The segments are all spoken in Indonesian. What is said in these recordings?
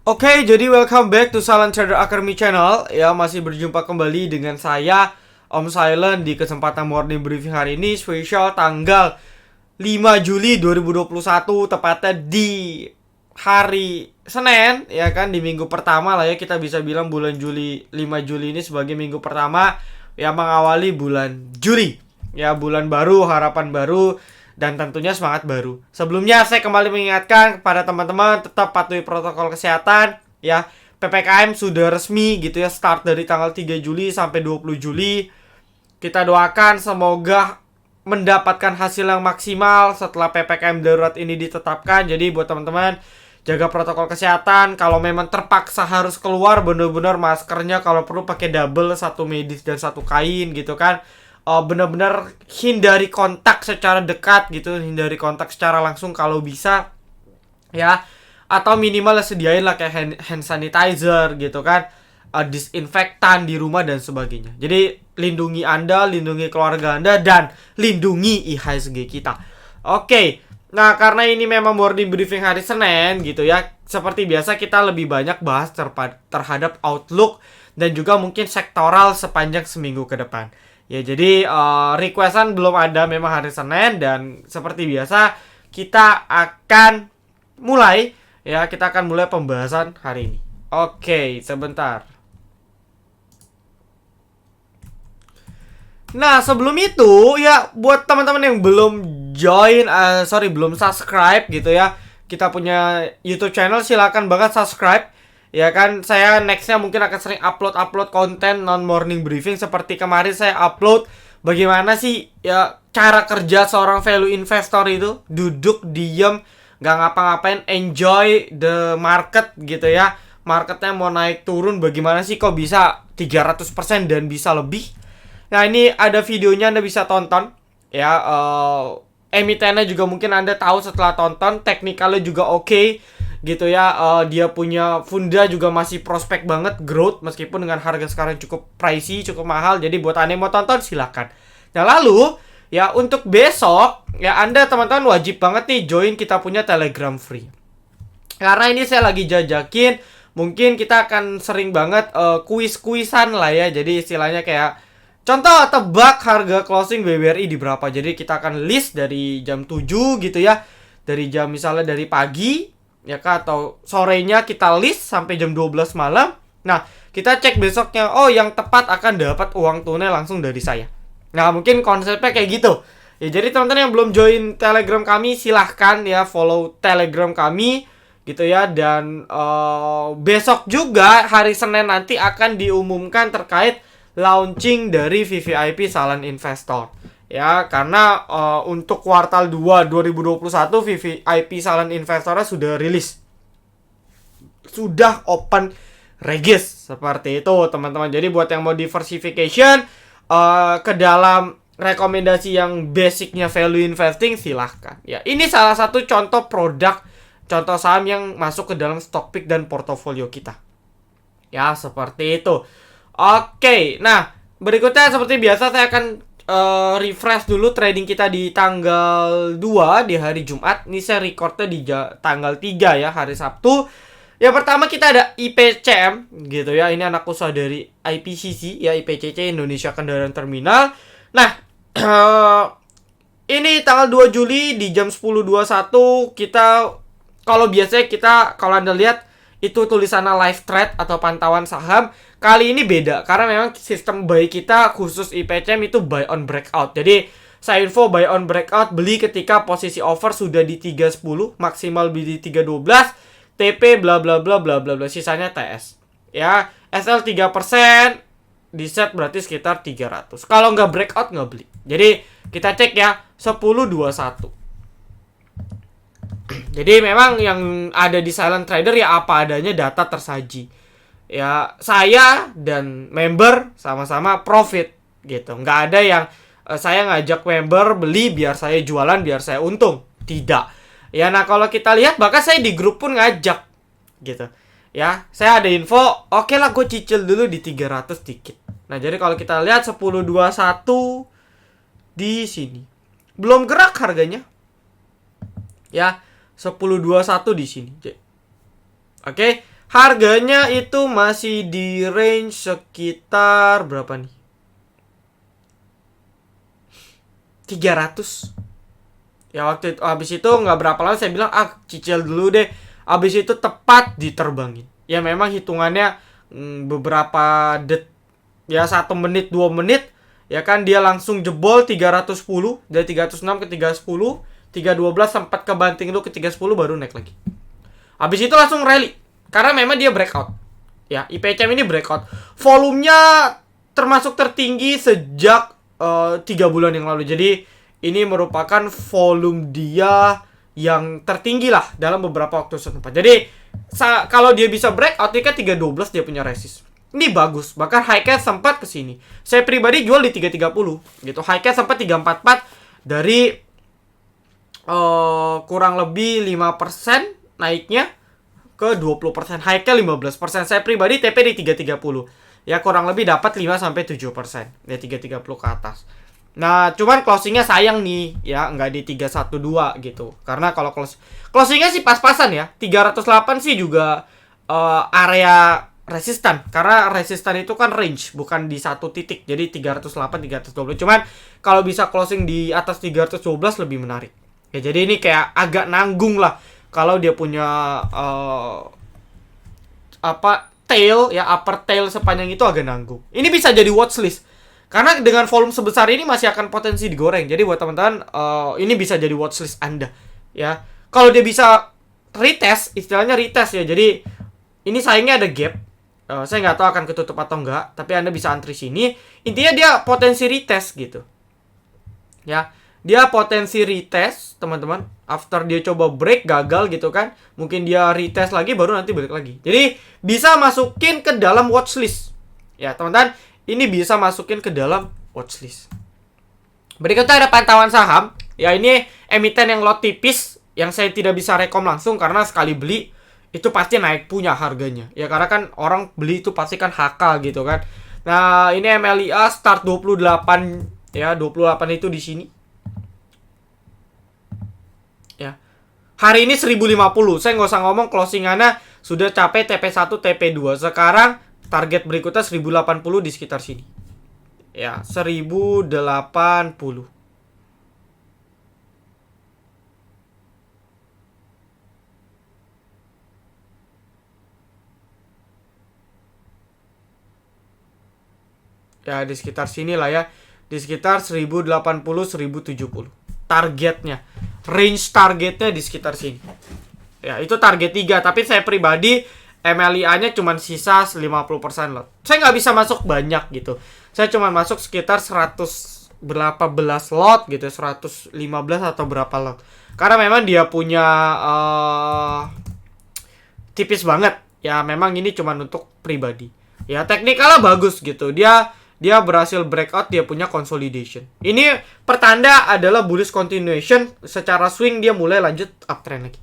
Oke, jadi welcome back to Silent Trader Academy Channel. Ya, masih berjumpa kembali dengan saya, Om Silent, di kesempatan morning briefing hari ini spesial tanggal 5 Juli 2021, tepatnya di hari Senin, ya kan, di minggu pertama lah ya, kita bisa bilang bulan Juli, 5 Juli ini sebagai minggu pertama yang mengawali bulan Juli. Ya, bulan baru, harapan baru, dan tentunya semangat baru. Sebelumnya saya kembali mengingatkan kepada teman-teman tetap patuhi protokol kesehatan ya. PPKM sudah resmi gitu ya, start dari tanggal 3 Juli sampai 20 Juli. Kita doakan semoga mendapatkan hasil yang maksimal setelah PPKM darurat ini ditetapkan. Jadi buat teman-teman, jaga protokol kesehatan. Kalau memang terpaksa harus keluar, benar-benar maskernya kalau perlu pakai double, satu medis dan satu kain gitu kan. Benar-benar hindari kontak secara dekat gitu, hindari kontak secara langsung kalau bisa ya, atau minimal sediain lah kayak hand sanitizer gitu kan, disinfektan di rumah dan sebagainya. Jadi lindungi Anda, lindungi keluarga Anda, dan lindungi IHSG kita. Oke. Nah, karena ini memang morning briefing hari Senin gitu ya, seperti biasa kita lebih banyak bahas terhadap outlook dan juga mungkin sektoral sepanjang seminggu ke depan. Ya, jadi requestan belum ada memang hari Senin, dan seperti biasa kita akan mulai pembahasan hari ini. Oke, sebentar. Nah, sebelum itu ya, buat teman-teman yang belum belum subscribe gitu ya, kita punya YouTube channel, silakan banget subscribe. Ya kan, saya nextnya mungkin akan sering upload konten non morning briefing. Seperti kemarin saya upload bagaimana sih ya cara kerja seorang value investor itu, duduk diem nggak ngapa-ngapain, enjoy the market gitu ya. Marketnya mau naik turun, bagaimana sih kok bisa 300% dan bisa lebih. Nah, ini ada videonya, Anda bisa tonton ya. Emitennya juga mungkin Anda tahu setelah tonton, teknikalnya juga oke gitu ya. Dia punya funda juga masih prospek banget, growth, meskipun dengan harga sekarang cukup pricey, cukup mahal. Jadi buat Anda yang mau tonton, silakan. Nah, lalu ya untuk besok ya, Anda teman-teman wajib banget nih join kita punya Telegram free. Karena ini saya lagi jajakin, mungkin kita akan sering banget kuis-kuisan lah ya. Jadi istilahnya kayak contoh, tebak harga closing BBRI di berapa. Jadi kita akan list dari jam 7 gitu ya. Dari jam misalnya dari pagi ya kak, atau sorenya kita list sampai jam 12 malam. Nah, kita cek besoknya, oh yang tepat akan dapat uang tunai langsung dari saya. Nah, mungkin konsepnya kayak gitu ya. Jadi teman-teman yang belum join Telegram kami, silahkan ya follow Telegram kami gitu ya. Dan besok juga hari Senin nanti akan diumumkan terkait launching dari VVIP Silent Investor ya, karena untuk kuartal 2 2021 VVIP Silent Investornya sudah rilis, sudah open regis seperti itu teman-teman. Jadi buat yang mau diversification ke dalam rekomendasi yang basicnya value investing, silahkan ya. Ini salah satu contoh produk, contoh saham yang masuk ke dalam stock pick dan portofolio kita ya, seperti itu. Oke, nah berikutnya seperti biasa saya akan refresh dulu trading kita di tanggal 2 di hari Jumat. Ini saya recordnya di tanggal 3 ya, hari Sabtu. Yang pertama kita ada IPCM gitu ya. Ini anak usaha dari IPCC ya, IPCC Indonesia Kendaraan Terminal. Nah, ini tanggal 2 Juli di jam 10.21 kita, kalau biasanya kita, kalau Anda lihat itu tulisannya live trade atau pantauan saham. Kali ini beda karena memang sistem buy kita khusus IPCM itu buy on breakout. Jadi saya info buy on breakout, beli ketika posisi offer sudah di 310, maksimal beli di 312, TP bla bla bla bla bla bla, sisanya TS. Ya, SL 3%, di set berarti sekitar 300. Kalau nggak breakout nggak beli. Jadi kita cek ya 10.21. Jadi memang yang ada di Silent Trader ya apa adanya, data tersaji. Ya, saya dan member sama-sama profit gitu. Nggak ada yang saya ngajak member beli biar saya jualan, biar saya untung. Tidak. Ya, nah kalau kita lihat, bahkan saya di grup pun ngajak gitu. Ya, saya ada info, oke lah gue cicil dulu di 300 dikit. Nah, jadi kalau kita lihat 10.21 di sini. Belum gerak harganya. Ya, 10.21 di sini. Oke. Harganya itu masih di range sekitar berapa nih? 300. Ya waktu itu habis itu nggak berapa lama saya bilang cicil dulu deh. Habis itu tepat diterbangin. Ya memang hitungannya beberapa ya 1 menit 2 menit ya kan dia langsung jebol 310 dari 306 ke 310, 312 sempat kebanting dulu ke 310 baru naik lagi. Habis itu langsung rally karena memang dia breakout. Ya, IPCM ini breakout. Volumenya termasuk tertinggi sejak 3 bulan yang lalu. Jadi ini merupakan volume dia yang tertinggi lah dalam beberapa waktu setempat. Jadi kalau dia bisa breakout, dia kan 312 dia punya resist. Ini bagus, bahkan high-nya sempat ke sini. Saya pribadi jual di 330 gitu. High-nya sempat 344 dari kurang lebih 5% naiknya ke 20%. High-nya 15%. Saya pribadi TP di 330. Ya kurang lebih dapat 5-7%. Ya 330 ke atas. Nah, cuman closingnya sayang nih, ya nggak di 312 gitu. Karena kalau closingnya sih pas-pasan ya. 308 sih juga area resistan. Karena resistan itu kan range, bukan di satu titik. Jadi 308, 312. Cuman kalau bisa closing di atas 312 lebih menarik. Ya jadi ini kayak agak nanggung lah kalau dia punya tail ya, upper tail sepanjang itu agak nanggung. Ini bisa jadi watchlist. Karena dengan volume sebesar ini masih akan potensi digoreng. Jadi buat teman-teman ini bisa jadi watchlist Anda ya. Kalau dia bisa retest, istilahnya retest ya. Jadi ini sayangnya ada gap. Saya nggak tahu akan ketutup atau enggak, tapi Anda bisa antri sini. Intinya dia potensi retest gitu. Ya, dia potensi retest, teman-teman. After dia coba break gagal gitu kan, mungkin dia retest lagi baru nanti balik lagi. Jadi bisa masukin ke dalam watchlist. Ya, teman-teman, ini bisa masukin ke dalam watchlist. Berikutnya ada pantauan saham. Ya, ini emiten yang lot tipis yang saya tidak bisa rekom langsung karena sekali beli itu pasti naik punya harganya. Ya karena kan orang beli itu pasti kan HK gitu kan. Nah, ini MLIA start 28 ya, 28 itu di sini. Ya. Hari ini 1050. Saya nggak usah ngomong closingannya sudah capai TP1, TP2. Sekarang target berikutnya 1080 di sekitar sini. Ya, 1080. Ya di sekitar sini lah ya. Di sekitar 1080, 1070 targetnya. Range targetnya di sekitar sini. Ya itu target 3. Tapi saya pribadi MLIA nya cuma sisa 50% lot. Saya nggak bisa masuk banyak gitu. Saya cuma masuk sekitar 100 berapa belas lot gitu. 115 atau berapa lot. Karena memang dia punya tipis banget. Ya memang ini cuma untuk pribadi. Ya teknikalnya bagus gitu. Dia berhasil breakout, dia punya consolidation. Ini pertanda adalah bullish continuation. Secara swing dia mulai lanjut uptrend lagi.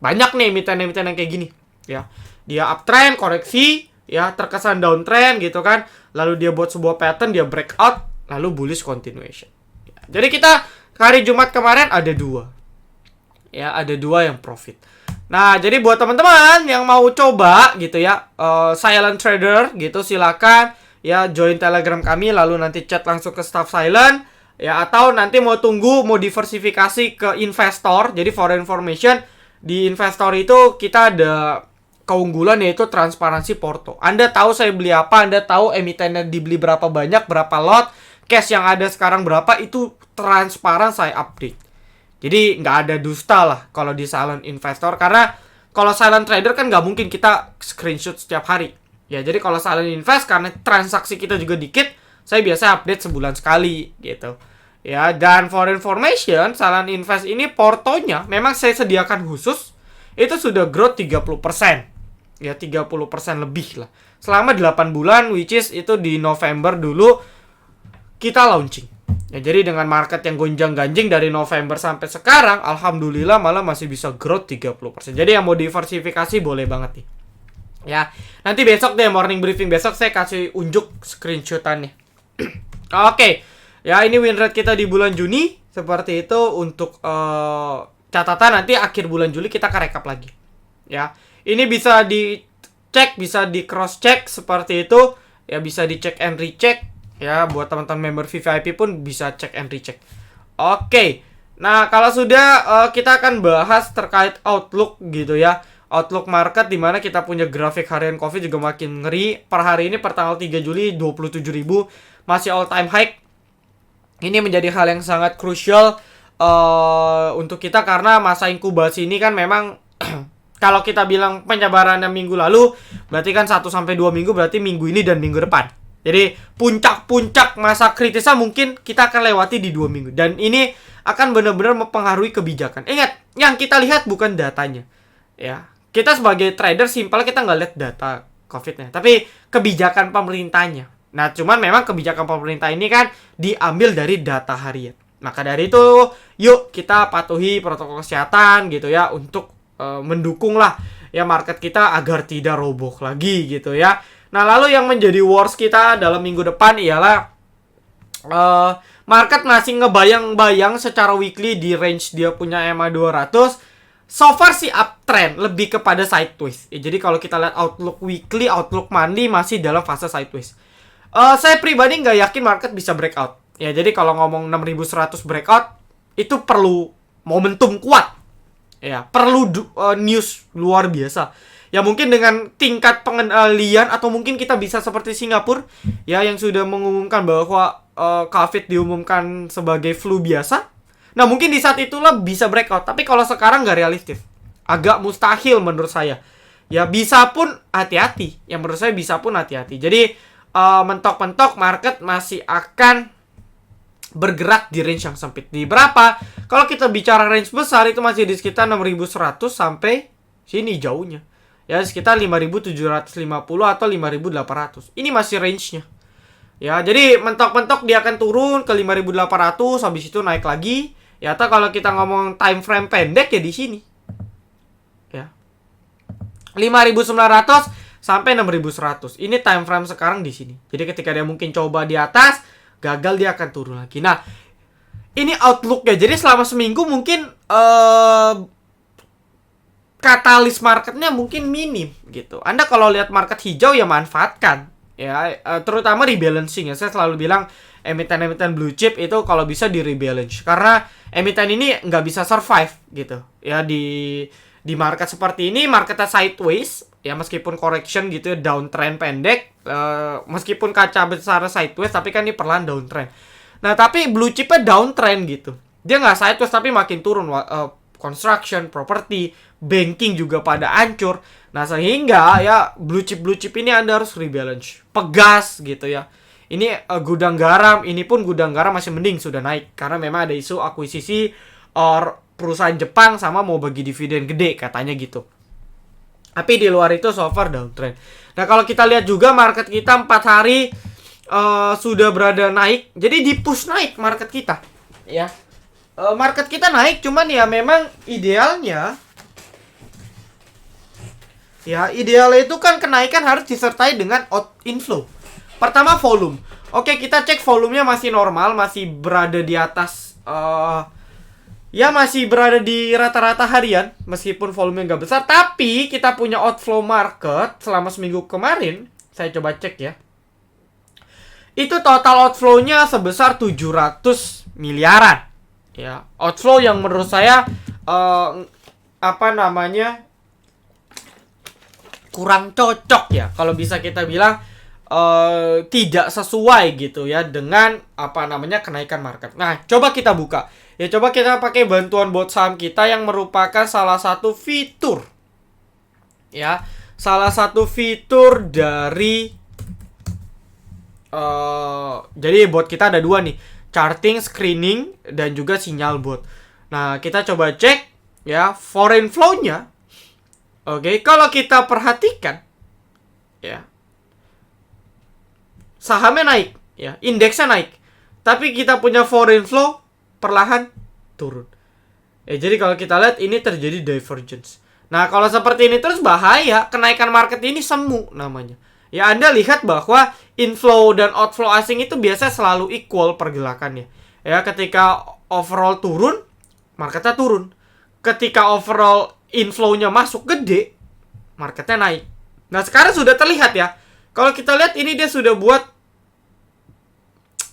Banyak nih emiten-emiten yang kayak gini. Ya, dia uptrend, koreksi, ya terkesan downtrend gitu kan. Lalu dia buat sebuah pattern, dia breakout, lalu bullish continuation. Ya, jadi kita hari Jumat kemarin ada 2. Ya, ada 2 yang profit. Nah, jadi buat teman-teman yang mau coba gitu ya, silent trader gitu, silakan ya join Telegram kami lalu nanti chat langsung ke staff silent ya, atau nanti mau tunggu mau diversifikasi ke investor. Jadi for information, di investor itu kita ada keunggulan yaitu transparansi porto. Anda tahu saya beli apa, Anda tahu emitennya dibeli berapa banyak, berapa lot, cash yang ada sekarang berapa, itu transparan saya update. Jadi nggak ada dusta lah kalau di silent investor, karena kalau silent trader kan nggak mungkin kita screenshot setiap hari. Ya, jadi kalau silent invest karena transaksi kita juga dikit, saya biasa update sebulan sekali gitu. Ya, dan for information, silent invest ini portonya memang saya sediakan khusus. Itu sudah growth 30%. Ya, 30% lebih lah. Selama 8 bulan, which is itu di November dulu kita launching. Ya, jadi dengan market yang gonjang-ganjing dari November sampai sekarang, alhamdulillah malah masih bisa growth 30%. Jadi yang mau diversifikasi boleh banget nih. Ya, nanti besok deh morning briefing besok saya kasih unjuk screenshotannya. Oke. Ya, ini win rate kita di bulan Juni seperti itu. Untuk catatan nanti akhir bulan Juli kita akan rekap lagi. Ya. Ini bisa di cek, bisa di cross check seperti itu. Ya bisa dicek and recheck. Ya buat teman-teman member VVIP pun bisa cek and recheck. Oke. Nah, kalau sudah kita akan bahas terkait outlook gitu ya. Outlook market dimana kita punya grafik harian Covid juga makin ngeri. Per hari ini per tanggal 3 Juli 27.000 masih all time high. Ini menjadi hal yang sangat krusial untuk kita karena masa inkubasi ini kan memang kalau kita bilang penyebarannya minggu lalu berarti kan 1 sampai 2 minggu, berarti minggu ini dan minggu depan. Jadi puncak-puncak masa kritisnya mungkin kita akan lewati di 2 minggu. Dan ini akan benar-benar mempengaruhi kebijakan. Ingat, yang kita lihat bukan datanya. Ya, kita sebagai trader simpel kita nggak lihat data COVID-nya, tapi kebijakan pemerintahnya. Nah, cuman memang kebijakan pemerintah ini kan diambil dari data harian. Maka dari itu, yuk kita patuhi protokol kesehatan gitu ya untuk mendukung lah ya market kita agar tidak roboh lagi gitu ya. Nah, lalu yang menjadi worst kita dalam minggu depan ialah market masih ngebayang-bayang secara weekly di range dia punya EMA 200. So far sih uptrend, lebih kepada sideways. Ya, jadi kalau kita lihat outlook weekly, outlook monthly masih dalam fase sideways. Saya pribadi nggak yakin market bisa breakout. Ya, jadi kalau ngomong 6100 breakout itu perlu momentum kuat. Ya, perlu news luar biasa. Ya mungkin dengan tingkat pengendalian atau mungkin kita bisa seperti Singapura ya yang sudah mengumumkan bahwa COVID diumumkan sebagai flu biasa. Nah mungkin di saat itulah bisa breakout. Tapi kalau sekarang nggak realistis, agak mustahil menurut saya. Ya bisa pun hati-hati. Yang menurut saya bisa pun hati-hati. Jadi mentok-mentok market masih akan bergerak di range yang sempit. Di berapa? Kalau kita bicara range besar itu masih di sekitar 6100 sampai sini jauhnya. Ya sekitar 5.750 atau 5.800. Ini masih range-nya. Ya, jadi mentok-mentok dia akan turun ke 5.800, habis itu naik lagi. Ya, atau kalau kita ngomong time frame pendek ya di sini. Ya. 5.900 sampai 6.100. Ini time frame sekarang di sini. Jadi ketika dia mungkin coba di atas, gagal dia akan turun lagi. Nah, ini outlook ya. Jadi selama seminggu mungkin katalis marketnya mungkin minim gitu. Anda kalau lihat market hijau ya manfaatkan ya, terutama rebalancing ya. Saya selalu bilang emiten-emiten blue chip itu kalau bisa di rebalance karena emiten ini nggak bisa survive gitu ya di market seperti ini. Marketnya sideways ya, meskipun correction gitu ya, downtrend pendek, meskipun kaca besar sideways tapi kan ini perlahan downtrend. Nah tapi blue chipnya downtrend gitu, dia nggak sideways tapi makin turun. Construction, property, banking juga pada hancur. Nah sehingga ya blue chip ini Anda harus rebalance, pegas gitu ya. Ini gudang garam, ini pun gudang garam masih mending sudah naik karena memang ada isu akuisisi perusahaan Jepang sama mau bagi dividen gede katanya gitu. Tapi di luar itu so far downtrend. Nah kalau kita lihat juga market kita 4 hari sudah berada naik, jadi di push naik market kita ya. Market kita naik, cuman ya memang idealnya itu kan kenaikan harus disertai dengan inflow. Pertama volume. Oke, kita cek volumenya masih normal, masih berada di atas ya masih berada di rata-rata harian meskipun volumenya nggak besar, tapi kita punya outflow market selama seminggu kemarin. Saya coba cek ya. Itu total outflow-nya sebesar 700 miliaran. Ya, outflow yang menurut saya kurang cocok ya. Kalau bisa kita bilang tidak sesuai gitu ya dengan kenaikan market. Nah, coba kita buka. Ya coba kita pakai bantuan bot saham kita yang merupakan salah satu fitur. Ya, salah satu fitur dari jadi bot kita ada 2 nih. Charting, screening, dan juga sinyal bot. Nah, kita coba cek ya foreign flow-nya. Oke, kalau kita perhatikan ya sahamnya naik ya, indeksnya naik. Tapi kita punya foreign flow perlahan turun. Jadi kalau kita lihat ini terjadi divergence. Nah, kalau seperti ini terus bahaya, kenaikan market ini semu namanya. Ya Anda lihat bahwa inflow dan outflow asing itu biasanya selalu equal pergerakannya. Ya ketika overall turun, marketnya turun. Ketika overall inflow-nya masuk gede, marketnya naik. Nah, sekarang sudah terlihat ya. Kalau kita lihat ini dia sudah buat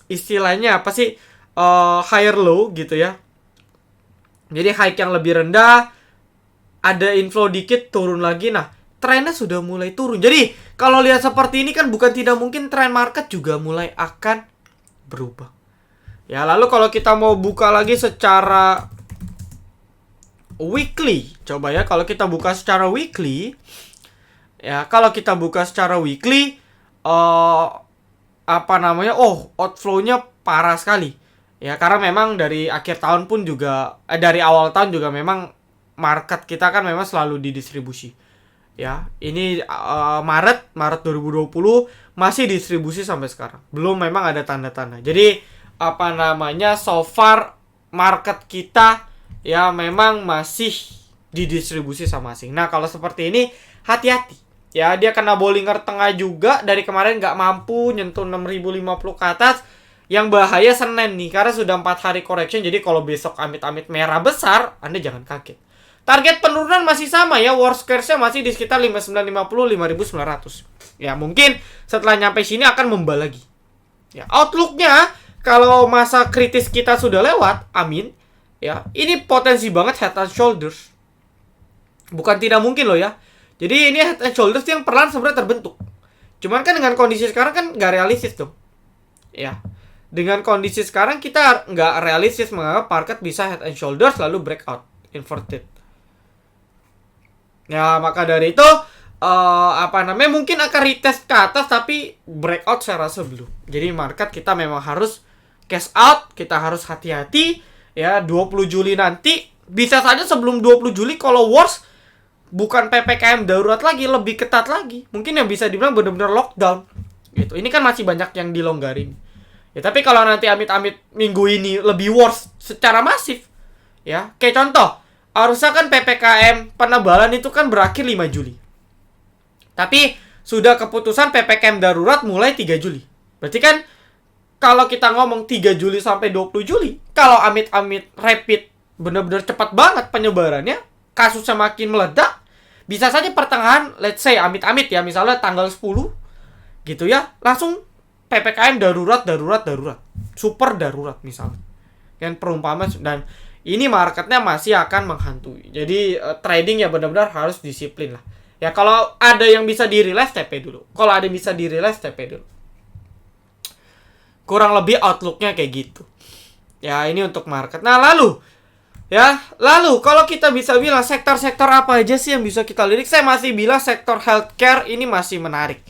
istilahnya apa sih? Higher low gitu ya. Jadi high yang lebih rendah, ada inflow dikit, turun lagi. Nah, trennya sudah mulai turun. Jadi, kalau lihat seperti ini kan bukan tidak mungkin tren market juga mulai akan berubah. Ya, lalu kalau kita mau buka lagi secara weekly, coba ya kalau kita buka secara weekly, ya kalau kita buka secara weekly, outflow-nya parah sekali. Ya, karena memang dari akhir tahun pun juga, dari awal tahun juga memang market kita kan memang selalu didistribusi. Ya, ini Maret 2020 masih distribusi sampai sekarang. Belum memang ada tanda-tanda. Jadi so far market kita ya memang masih didistribusi sama asing. Nah, kalau seperti ini hati-hati. Ya, dia kena Bollinger tengah juga, dari kemarin nggak mampu nyentuh 6050 ke atas. Yang bahaya Senin nih, karena sudah 4 hari correction. Jadi kalau besok amit-amit merah besar, Anda jangan kaget. Target penurunan masih sama ya, worst case-nya masih di sekitar 5950, 5900. Ya, mungkin setelah nyampe sini akan membal lagi. Ya, outlook-nya kalau masa kritis kita sudah lewat, amin. Ya, ini potensi banget head and shoulders. Bukan tidak mungkin loh ya. Jadi ini head and shoulders yang perlahan sebenarnya terbentuk. Cuman kan dengan kondisi sekarang kan nggak realistis tuh. Ya, dengan kondisi sekarang kita nggak realistis menganggap market bisa head and shoulders lalu breakout inverted. Ya, maka dari itu mungkin akan retest ke atas tapi breakout saya rasa belum. Jadi market kita memang harus cash out, kita harus hati-hati ya. 20 Juli nanti bisa saja sebelum 20 Juli kalau worst bukan PPKM darurat lagi, lebih ketat lagi. Mungkin yang bisa dibilang benar-benar lockdown gitu. Ini kan masih banyak yang dilonggarin. Ya, tapi kalau nanti amit-amit minggu ini lebih worst secara masif ya. Kayak contoh, harusnya kan PPKM penebalan itu kan berakhir 5 Juli. Tapi sudah keputusan PPKM darurat mulai 3 Juli. Berarti kan kalau kita ngomong 3 Juli sampai 20 Juli, kalau amit-amit rapid benar-benar cepat banget penyebarannya, kasusnya makin meledak, bisa saja pertengahan, let's say amit-amit ya, misalnya tanggal 10 gitu ya, langsung PPKM darurat, super darurat misalnya. Kan perumpamaan, dan ini marketnya masih akan menghantui. Jadi trading ya benar-benar harus disiplin lah. Ya, kalau ada yang bisa di-realize, TP dulu. Kalau ada yang bisa di-realize, TP dulu. Kurang lebih outlook-nya kayak gitu. Ya, ini untuk market. Nah, lalu kalau kita bisa bilang sektor-sektor apa aja sih yang bisa kita lirik? Saya masih bilang sektor healthcare ini masih menarik.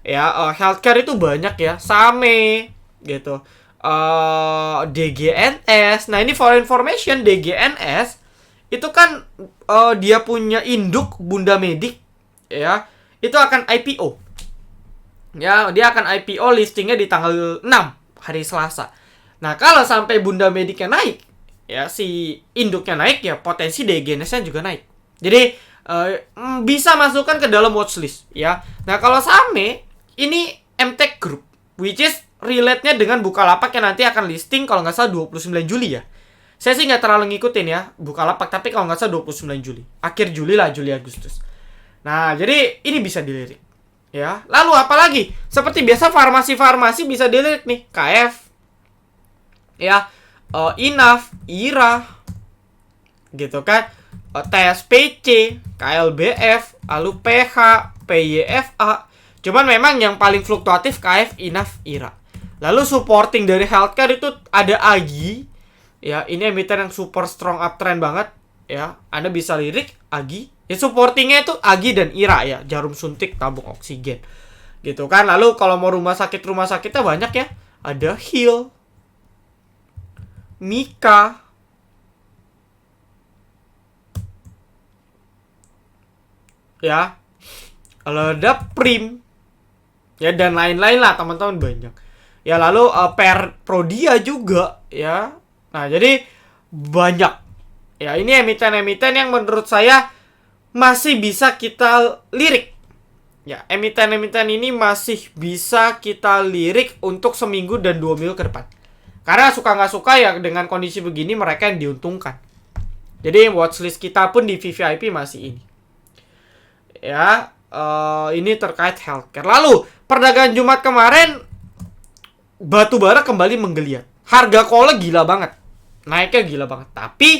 Ya, healthcare itu banyak ya. Same gitu. DGNS. Nah, ini for information, DGNS itu kan dia punya induk Bunda Medik ya. Itu akan IPO. Ya, dia akan IPO, listingnya di tanggal 6 hari Selasa. Nah, kalau sampai Bunda Mediknya naik, ya si induknya naik, ya potensi DGNS-nya juga naik. Jadi bisa masukkan ke dalam watchlist ya. Nah, kalau Same ini MTech Group, which is relate-nya dengan Bukalapak yang nanti akan listing kalau nggak salah 29 Juli ya. Saya sih nggak terlalu ngikutin ya Bukalapak, tapi kalau nggak salah 29 Juli. Akhir Juli lah, Juli Agustus. Nah, jadi ini bisa dilirik. Ya, lalu apalagi? Seperti biasa farmasi-farmasi bisa dilirik nih, KF. Ya, Inaf, IRA. Gitu kan. TSPC, KLBF, lalu PH, PYFA. Cuman memang yang paling fluktuatif KF, Inaf, IRA. Lalu supporting dari healthcare itu ada AGI. Ya, ini emiten yang super strong uptrend banget. Ya, Anda bisa lirik AGI. Ya, supportingnya itu AGI dan IRA ya, jarum suntik tabung oksigen. Gitu kan. Lalu kalau mau rumah sakitnya banyak ya. Ada Heal, Mika, ya. Kalau ada Prim, ya, dan lain-lain lah teman-teman, banyak. Ya, lalu Prodia juga ya. Nah, jadi banyak. Ya, ini emiten-emiten yang menurut saya masih bisa kita lirik. Ya, emiten-emiten ini masih bisa kita lirik untuk seminggu dan 2 minggu ke depan. Karena suka nggak suka ya dengan kondisi begini mereka yang diuntungkan. Jadi watchlist kita pun di VVIP masih ini. Ya, ini terkait healthcare. Lalu perdagangan Jumat kemarin batu bara kembali menggeliat. Harga coal gila banget, naiknya gila banget. Tapi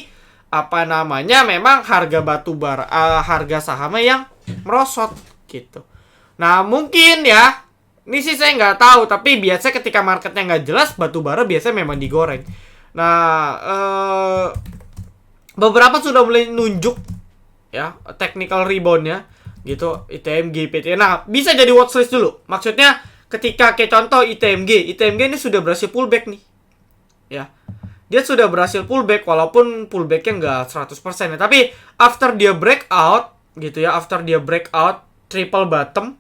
apa namanya, memang harga batu bara, harga sahamnya yang merosot gitu. Nah mungkin ya, ini sih saya nggak tahu, tapi biasanya ketika marketnya nggak jelas, batu bara biasanya memang digoreng. Nah beberapa sudah mulai nunjuk ya technical reboundnya gitu, ITM, GPT. Nah bisa jadi watchlist dulu. Maksudnya ketika kayak contoh ITMG ini sudah berhasil pullback nih ya. Dia sudah berhasil pullback, walaupun pullbacknya nggak 100% ya. Tapi after dia breakout gitu ya, after dia breakout triple bottom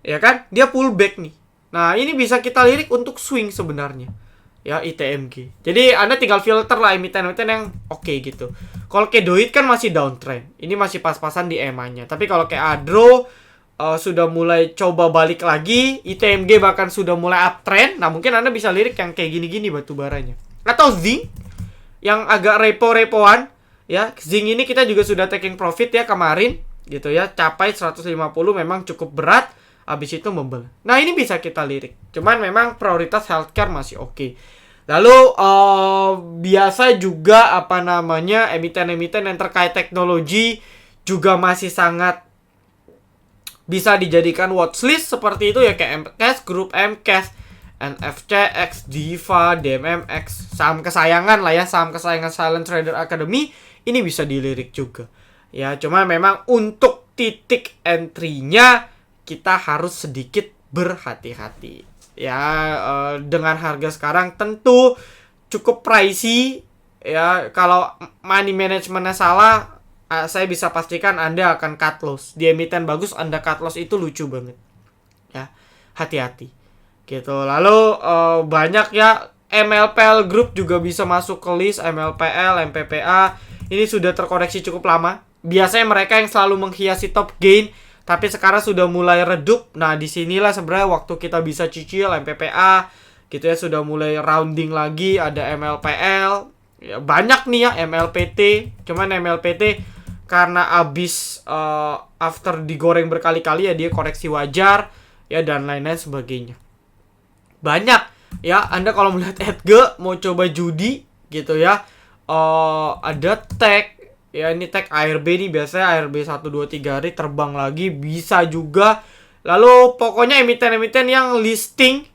ya kan, dia pullback nih. Nah ini bisa kita lirik untuk swing sebenarnya ya, ITMG. Jadi Anda tinggal filter lah emiten-emiten yang oke gitu. Kalau kayak Doit kan masih downtrend, ini masih pas-pasan di EMA-nya. Tapi kalau kayak Adro sudah mulai coba balik lagi, ITMG bahkan sudah mulai uptrend. Nah mungkin Anda bisa lirik yang kayak gini-gini batu baranya. Atau zinc yang agak repo-repoan ya. Zinc ini kita juga sudah taking profit ya kemarin gitu ya, capai 150 memang cukup berat, habis itu membel. Nah ini bisa kita lirik, cuman memang prioritas healthcare masih oke. Lalu biasa juga apa namanya, emiten-emiten yang terkait teknologi juga masih sangat bisa dijadikan watchlist seperti itu ya, kayak MCAS, Grup MCAS, NFCX, Diva, DMMX, saham kesayangan lah ya, saham kesayangan Silent Trader Academy, ini bisa dilirik juga. Ya, cuma memang untuk titik entry-nya kita harus sedikit berhati-hati. Ya, dengan harga sekarang tentu cukup pricey ya. Kalau money managementnya salah, saya bisa pastikan Anda akan cut loss. Di emiten bagus Anda cut loss itu lucu banget. Ya, hati-hati. Gitu. Lalu banyak ya, MLPL Group juga bisa masuk ke list, MLPL, MPPA. Ini sudah terkoreksi cukup lama. Biasanya mereka yang selalu menghiasi top gain, tapi sekarang sudah mulai redup. Nah, disinilah sebenarnya waktu kita bisa cicil MPPA gitu ya, sudah mulai rounding lagi. Ada MLPL. Ya, banyak nih ya MLPT. Cuman MLPT karena abis after digoreng berkali-kali ya, dia koreksi wajar ya, dan lain-lain sebagainya. Banyak ya, Anda kalau melihat EDGE mau coba judi gitu ya, ada tag ya, ini tag ARB nih, biasanya ARB 1, 2, 3 hari terbang lagi, bisa juga. Lalu pokoknya emiten-emiten yang listing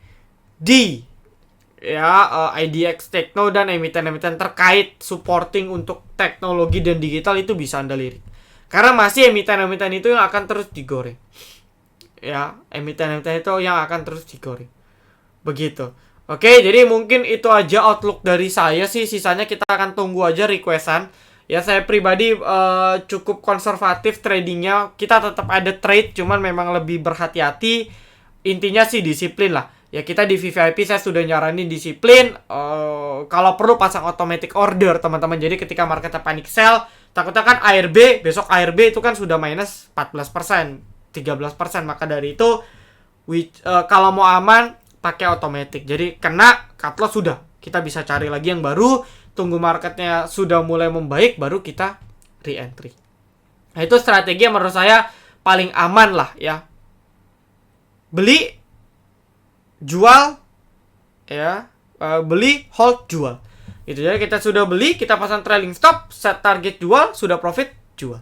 di ya IDX Techno dan emiten-emiten terkait supporting untuk teknologi dan digital itu bisa Anda lirik. Karena masih emiten-emiten itu yang akan terus digoreng. Ya, emiten-emiten itu yang akan terus digoreng. Begitu. Oke, jadi mungkin itu aja outlook dari saya sih. Sisanya kita akan tunggu aja requestan. Ya, saya pribadi cukup konservatif tradingnya. Kita tetap ada trade, cuman memang lebih berhati-hati. Intinya sih disiplin lah. Ya, kita di VVIP saya sudah nyaranin disiplin. Kalau perlu pasang automatic order, teman-teman. Jadi ketika marketnya panic sell, takutnya kan ARB, besok ARB itu kan sudah minus 14%, 13%. Maka dari itu, kalau mau aman, pakai automatic. Jadi kena cut loss sudah, kita bisa cari lagi yang baru. Tunggu marketnya sudah mulai membaik, baru kita re-entry. Nah, itu strategi yang menurut saya paling aman lah ya. Beli, jual, ya, beli, hold, jual. Itu jadi kita sudah beli, kita pasang trailing stop, set target jual, sudah profit, jual.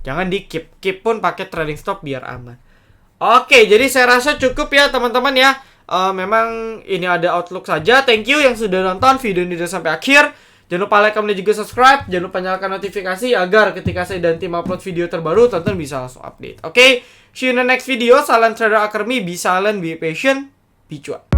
Jangan di keep pun pakai trailing stop biar aman. Oke, jadi saya rasa cukup ya teman-teman ya. Memang ini ada outlook saja. Thank you yang sudah nonton video ini sampai akhir. Jangan lupa like, comment, dan juga subscribe. Jangan lupa nyalakan notifikasi agar ketika saya dan tim upload video terbaru, teman-teman bisa langsung update. Oke, see you in the next video. Salam Trader Academy. Be silent, be patient, be cuan.